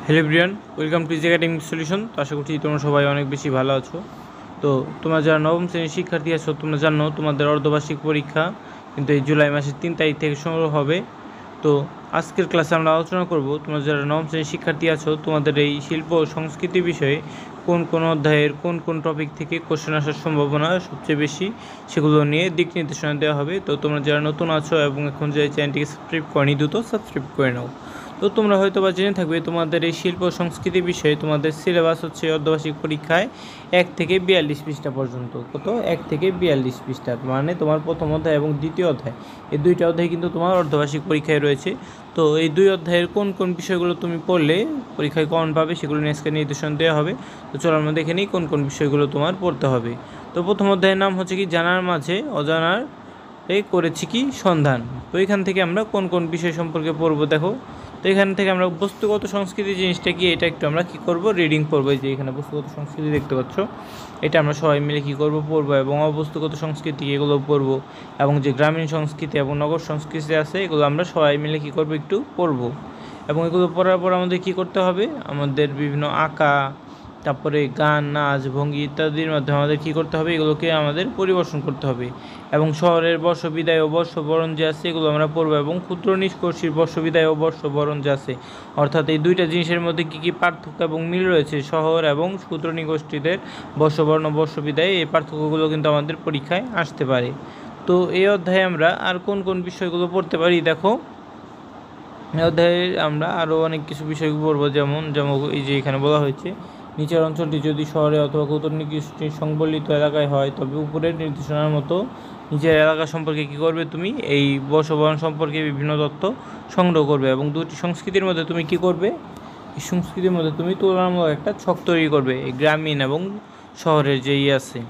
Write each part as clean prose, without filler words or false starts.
Hello everyone, welcome to easy academic solution. তো আশা করছি তোমরা সবাই অনেক বেশি ভালো আছো। তো তোমরা যারা নবম শ্রেণীর শিক্ষার্থী আছো, তোমরা জানো তোমাদের অর্ধবার্ষিক পরীক্ষা কিন্তু এই জুলাই মাসের 3 তারিখ থেকে শুরু হবে। তো আজকের ক্লাসে আমরা আলোচনা করব তোমরা যারা নবম শ্রেণীর শিক্ষার্থী আছো, তোমাদের এই শিল্প ও সংস্কৃতি বিষয়ে কোন কোন অধ্যায়ের কোন কোন টপিক থেকে কোশ্চেন আসার সম্ভাবনা সবচেয়ে বেশি, সেগুলো নিয়ে দিক নির্দেশনা দেওয়া হবে। তো তোমরা যারা নতুন আছো এবং এখন যে চ্যানেলটিকে সাবস্ক্রাইব করনি, দ্রুত সাবস্ক্রাইব করে নাও। তো তোমরা হয়তো বা জেনে থাকবে তোমাদের এই শিল্প সংস্কৃতি বিষয়ে তোমাদের সিলেবাস হচ্ছে অর্ধবার্ষিক পরীক্ষায় 1 থেকে 42 পৃষ্ঠা পর্যন্ত। কত? 1 থেকে 42 পৃষ্ঠা, মানে তোমার প্রথম অধ্যায় এবং দ্বিতীয় অধ্যায়, এই দুইটা অধ্যায় কিন্তু তোমার অর্ধবার্ষিক পরীক্ষায় রয়েছে। তো এই দুই অধ্যায়ের কোন কোন বিষয়গুলো তুমি পড়লে পরীক্ষায় কমন পাবে সেগুলো নিয়ে আজকে নির্দেশন দেওয়া হবে। তো চলো আমরা দেখে নিই কোন কোন বিষয়গুলো তোমার পড়তে হবে। তো প্রথম অধ্যায়ের নাম হচ্ছে কি জানার মাঝে অজানার করেছি কি সন্ধান। তো এখান থেকে আমরা কোন কোন বিষয় সম্পর্কে পড়বো দেখো। তো এখান থেকে আমরা বস্তুগত সংস্কৃতি জিনিসটা কি, এটা একটু আমরা কী করবো, রিডিং পড়বো। যে এখানে বস্তুগত সংস্কৃতি দেখতে পাচ্ছ, এটা আমরা সবাই মিলে কী করবো, পড়বো। এবং অবস্তুগত সংস্কৃতি এগুলো পড়বো, এবং যে গ্রামীণ সংস্কৃতি এবং নগর সংস্কৃতি আছে এগুলো আমরা সবাই মিলে কী করবো, একটু পড়বো। এবং এগুলো পড়ার পর আমাদের কী করতে হবে, আমাদের বিভিন্ন আঁকা, তারপরে গান, নাচ, ভঙ্গি ইত্যাদির মাধ্যমে আমাদের কী করতে হবে, এগুলোকে আমাদের পরিবেশন করতে হবে। এবং শহরের বর্ষবিদায় ও বর্ষবরণ যে আছে এগুলো আমরা পড়বো। এবং ক্ষুদ্র নিষ্কর্ষীর বর্ষবিদায় ও বর্ষবরণ যে আছে, অর্থাৎ এই দুইটা জিনিসের মধ্যে কী কী পার্থক্য এবং মিল রয়েছে, শহর এবং ক্ষুদ্র নিগোষ্ঠীদের বর্ষবরণ ও বর্ষবিদায়, এই পার্থক্যগুলো কিন্তু আমাদের পরীক্ষায় আসতে পারে। তো এই অধ্যায়ে আমরা আর কোন কোন বিষয়গুলো পড়তে পারি দেখো। এই অধ্যায়ে আমরা আরও অনেক কিছু বিষয় পড়বো, যেমন এই যে এখানে বলা হয়েছে, নিচের অঞ্চলটি যদি শহরে অথবা ক্ষুদ্র নিগোষ্ঠীর সংবলিত এলাকায় হয় তবে উপরের নির্দেশনার মতো নিজের এলাকা সম্পর্কে কী করবে, তুমি এই বর্ষবরণ সম্পর্কে বিভিন্ন তথ্য সংগ্রহ করবে। এবং দুটি সংস্কৃতির মধ্যে তুমি কী করবে, এই সংস্কৃতির মধ্যে তুমি তুলনামূলক একটা ছক তৈরি করবে, এই গ্রামীণ এবং শহরের যে আছে।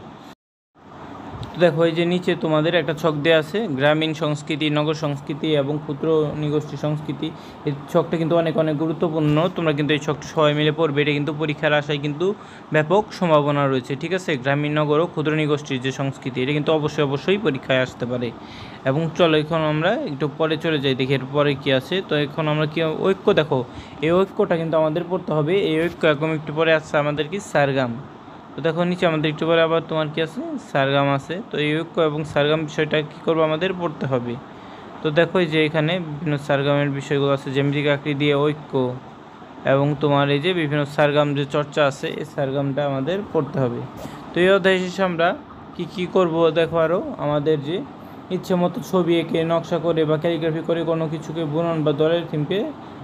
দেখো এই যে নিচে তোমাদের একটা ছক দেওয়া আছে, গ্রামীণ সংস্কৃতি, নগর সংস্কৃতি এবং ক্ষুদ্র নিগোষ্ঠী সংস্কৃতি। এই ছকটা কিন্তু অনেক অনেক গুরুত্বপূর্ণ, তোমরা কিন্তু এই ছকটা সবাই মিলে পড়বে। এটা কিন্তু পরীক্ষার আশায় কিন্তু ব্যাপক সম্ভাবনা রয়েছে, ঠিক আছে। গ্রামীণ, নগর ও ক্ষুদ্র নিগোষ্ঠীর যে সংস্কৃতি, এটা কিন্তু অবশ্যই পরীক্ষায় আসতে পারে। এবং চলো এখন আমরা একটু পরে চলে যাই, দেখি এরপরে কী আছে। তো এখন আমরা কি ঐক্য, দেখো এই ঐক্যটা কিন্তু আমাদের পড়তে হবে। এই ঐক্য একদম একটু পরে আসছে আমাদের কি সারগাম। তো দেখো নিচে আমাদের একটু পরে আবার তোমার কি আছে, সারগাম আছে। তো এই ঐক্য এবং সারগাম বিষয়টা কী করবো, আমাদের পড়তে হবে। তো দেখো এই যে এখানে বিভিন্ন সারগামের বিষয়গুলো আছে, জ্যামিতিক আকৃতি দিয়ে ঐক্য, এবং তোমার এই যে বিভিন্ন সারগাম যে চর্চা আছে, এই সারগামটা আমাদের পড়তে হবে। তো এই অধ্যায় শেষে আমরা কী করবো দেখো, আরও আমাদের যে ইচ্ছে মতো ছবি এঁকে, নকশা করে বা ক্যালিগ্রাফি করে কোনো কিছুকে বুনন বা দলের থিমকে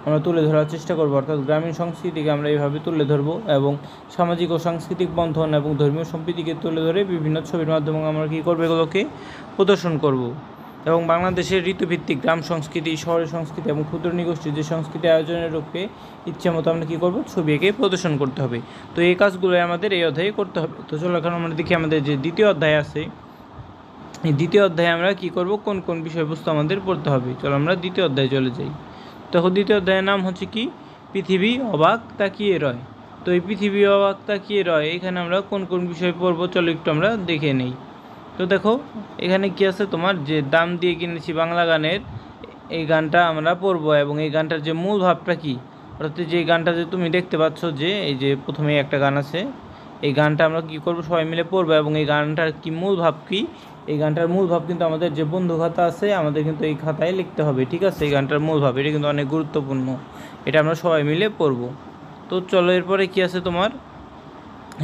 আমরা তুলে ধরার চেষ্টা করবো। অর্থাৎ গ্রামীণ সংস্কৃতিকে আমরা এইভাবে তুলে ধরবো, এবং সামাজিক ও সাংস্কৃতিক বন্ধন এবং ধর্মীয় সম্প্রীতিকে তুলে ধরে বিভিন্ন ছবির মাধ্যমে আমরা কী করবো, এগুলোকে প্রদর্শন করব। এবং বাংলাদেশের ঋতুভিত্তিক গ্রাম সংস্কৃতি, শহরের সংস্কৃতি এবং ক্ষুদ্র নিগোষ্ঠীর যে সংস্কৃতি আয়োজনের রূপে ইচ্ছে মতো আমরা কী করবো, ছবি এঁকে প্রদর্শন করতে হবে। তো এই কাজগুলো আমাদের এই অধ্যায়ে করতে হবে। তো চলো এখন আমরা দেখি আমাদের যে দ্বিতীয় অধ্যায় আছে, এই দ্বিতীয় অধ্যায়ে আমরা কী করব, কোন কোন বিষয়বস্তু আমাদের পড়তে হবে। চলো আমরা দ্বিতীয় অধ্যায়ে চলে যাই। তখন দ্বিতীয় অধ্যায়ের নাম হচ্ছে কি, পৃথিবী অবাক তাকিয়ে রয়। তো এই পৃথিবী অবাক তাকিয়ে রয়, এখানে আমরা কোন কোন বিষয় পড়বো চলো একটু আমরা দেখে নেই। তো দেখো এখানে কি আছে, তোমার যে দাম দিয়ে কিনেছি বাংলা গানের এই গানটা আমরা পড়বো। এবং এই গানটার যে মূল ভাবটা কী, অর্থাৎ যে গানটা যে তুমি দেখতে পাচ্ছ, যে এই যে প্রথমে একটা গান আছে, এই গানটা আমরা কী করবো, সবাই মিলে পড়বো। এবং এই গানটার কি মূল ভাব কী, এই গানটার মূল ভাব কিন্তু আমাদের যে বন্ধু খাতা আছে, আমাদের কিন্তু এই খাতায় লিখতে হবে, ঠিক আছে। এই গানটার মূল ভাব এটা কিন্তু অনেক গুরুত্বপূর্ণ, এটা আমরা সবাই মিলে পড়বো। তো চলো এরপরে কি আছে তোমার,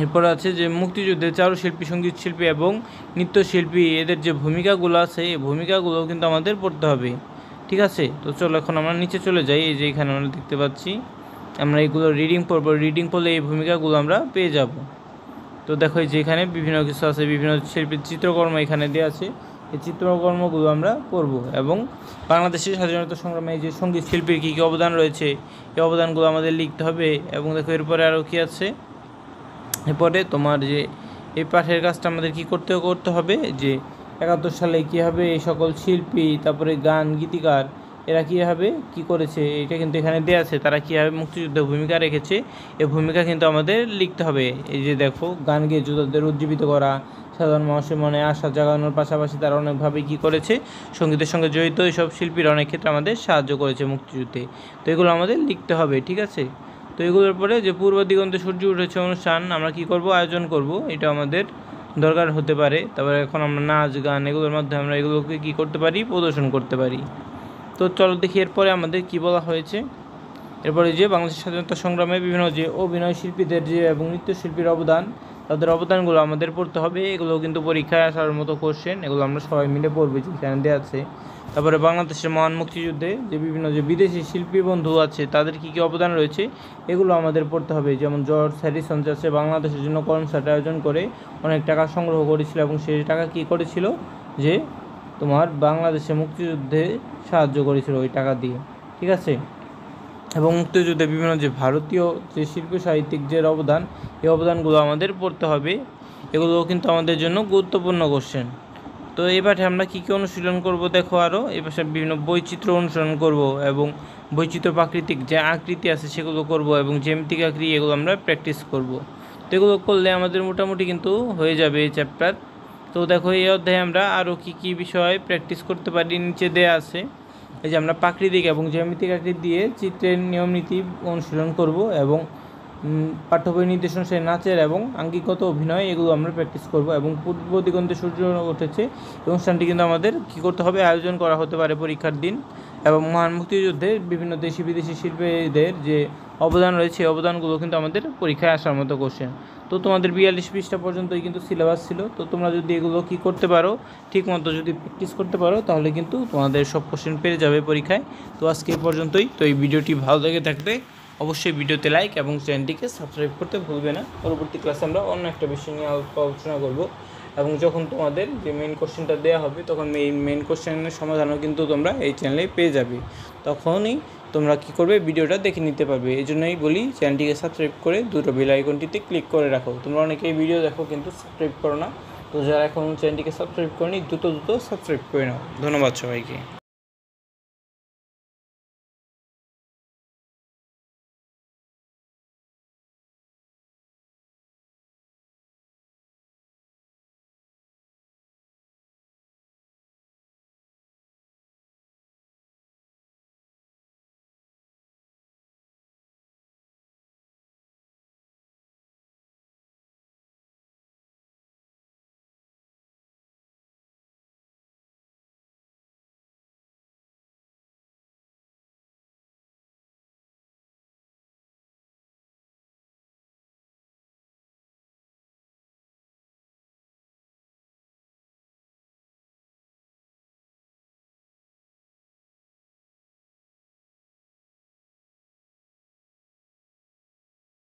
এরপরে আছে যে মুক্তিযুদ্ধের চারুশিল্পী, সঙ্গীত শিল্পী এবং নৃত্যশিল্পী, এদের যে ভূমিকাগুলো আছে এই ভূমিকাগুলোও কিন্তু আমাদের পড়তে হবে, ঠিক আছে। তো চলো এখন আমরা নিচে চলে যাই। এই যে এখানে আমরা দেখতে পাচ্ছি, আমরা এইগুলো রিডিং পড়বো, রিডিং পড়লে এই ভূমিকাগুলো আমরা পেয়ে যাব। তো দেখো যে এখানে বিভিন্ন কিছু আছে, বিভিন্ন শিল্পীর চিত্রকর্ম এখানে দেওয়া আছে, এই চিত্রকর্মগুলো আমরা পড়ব। এবং বাংলাদেশের স্বাধীনতা সংগ্রামে যে সঙ্গীত শিল্পীর কী কী অবদান রয়েছে, এই অবদানগুলো আমাদের লিখতে হবে। এবং দেখো এরপরে আরও কী আছে, এরপরে তোমার যে এই পাঠের কাজটা আমাদের কী করতে হবে, যে 71 সালে কীভাবে এই সকল শিল্পী, তারপরে গান গীতিকার, এরা কীভাবে কী করেছে, এটা কিন্তু এখানে দেওয়া আছে। তারা কীভাবে মুক্তিযুদ্ধে ভূমিকা রেখেছে, এই ভূমিকা কিন্তু আমাদের লিখতে হবে। এই যে দেখো, গান গেয়ে যোদ্ধাদের উজ্জীবিত করা, সাধারণ মানুষের মনে আশা জাগানোর পাশাপাশি তারা অনেকভাবে কী করেছে, সঙ্গীতের সঙ্গে জড়িত এইসব শিল্পীরা অনেক ক্ষেত্রে আমাদের সাহায্য করেছে মুক্তিযুদ্ধে। তো এগুলো আমাদের লিখতে হবে, ঠিক আছে। তো তো এগুলোর পরে যে পূর্ব দিগন্তে সূর্য উঠেছে অনুষ্ঠান আমরা কি করব, আয়োজন করব, এটা আমাদের দরকার হতে পারে। তারপরে এখন আমরা নাচ গান এগুলোর মাধ্যমে আমরা এগুলোকে কী করতে পারি, প্রদর্শন করতে পারি। তো চলো দেখি এরপরে আমাদের কি বলা হয়েছে। এরপরে যে বাংলাদেশের স্বাধীনতা সংগ্রামে বিভিন্ন যে অভিনয় শিল্পীদের যে এবং নৃত্যশিল্পীর অবদান, তাদের অবদানগুলো আমাদের পড়তে হবে। এগুলো কিন্তু পরীক্ষায় আসার মতো কোশ্চেন, এগুলো আমরা সবাই মিলে পড়বো যেখানে দেওয়া আছে। তারপরে বাংলাদেশের মহান মুক্তিযুদ্ধে যে বিভিন্ন যে বিদেশি শিল্পী বন্ধু আছে তাদের কী কী অবদান রয়েছে এগুলো আমাদের পড়তে হবে। যেমন জর্জ হ্যারিসন যাচ্ছে বাংলাদেশের জন্য কনসার্ট আয়োজন করে অনেক টাকা সংগ্রহ করেছিল এবং সেই টাকা কী করেছিল, যে তোমার বাংলাদেশের মুক্তিযুদ্ধে সাহায্য করেছিল ওই টাকা দিয়ে, ঠিক আছে। এবং মুক্তিযুদ্ধে বিভিন্ন যে ভারতীয় যে শিল্প সাহিত্যিক যে অবদান, এই অবদানগুলো আমাদের পড়তে হবে। এগুলো কিন্তু আমাদের জন্য গুরুত্বপূর্ণ কোশ্চেন। তো এই পাঠে আমরা কী কী অনুশীলন করব দেখো, আরও এই পাশে বিভিন্ন বৈচিত্র্য অনুসরণ করব এবং বৈচিত্র্য প্রাকৃতিক যে আকৃতি আছে সেগুলো করব এবং জ্যামিতিক আকৃতি এগুলো আমরা প্র্যাকটিস করব। তো এগুলো করলে আমাদের মোটামুটি কিন্তু হয়ে যাবে এই চ্যাপ্টার। তো দেখো এই অধ্যায়ে আমরা আরও কী কী বিষয় প্র্যাকটিস করতে পারি নিচে দেয়া আছে। এই যে আমরা প্রাকৃতিক এবং জ্যামিতিক আকৃতি দিয়ে চিত্রের নিয়ম নীতি অনুশীলন করব এবং পাঠ্য বই নির্দেশ অনুসারে নাচের এবং আঙ্গিকগত অভিনয় এগুলো আমরা প্র্যাকটিস করব। এবং পূর্ব দিগন্তে সূর্য উঠেছে এই অনুষ্ঠানটি কিন্তু আমাদের কী করতে হবে, আয়োজন করা হতে পারে পরীক্ষার দিন। এবং মহান মুক্তিযুদ্ধে বিভিন্ন দেশি বিদেশি শিল্পীদের যে অবদান রয়েছে এই অবদানগুলো কিন্তু আমাদের পরীক্ষায় আসার মতো কোশ্চেন। তো তোমাদের 42 পৃষ্ঠা পর্যন্তই কিন্তু সিলেবাস ছিল। তো তোমরা যদি এগুলো কী করতে পারো, ঠিক মতো যদি প্র্যাকটিস করতে পারো তাহলে কিন্তু তোমাদের সব কোশ্চেন পেয়ে যাবে পরীক্ষায়। তো আজকে এই পর্যন্তই। তো এই ভিডিওটি ভালো লেগে থাকলে অবশ্যই ভিডিওতে লাইক এবং চ্যানেলটিকে সাবস্ক্রাইব করতে ভুলবে না। পরবর্তী ক্লাসে আমরা অন্য একটা বিষয় নিয়ে আলোচনা করব এবং যখন তোমাদের যে মেইন কোশ্চেনটা দেওয়া হবে তখন এই মেইন কোশ্চেনের সমাধানও কিন্তু তোমরা এই চ্যানেলে পেয়ে যাবে। তখনই তোমরা কী করবে, ভিডিওটা দেখে নিতে পারবে। এই জন্যই বলি চ্যানেলটিকে সাবস্ক্রাইব করে দুটো বেল আইকনটিতে ক্লিক করে রাখো। তোমরা অনেকেই ভিডিও দেখো কিন্তু সাবস্ক্রাইব করো না। তো যারা এখন চ্যানেলটিকে সাবস্ক্রাইব করনি দ্রুত সাবস্ক্রাইব করে নাও। ধন্যবাদ সবাইকে।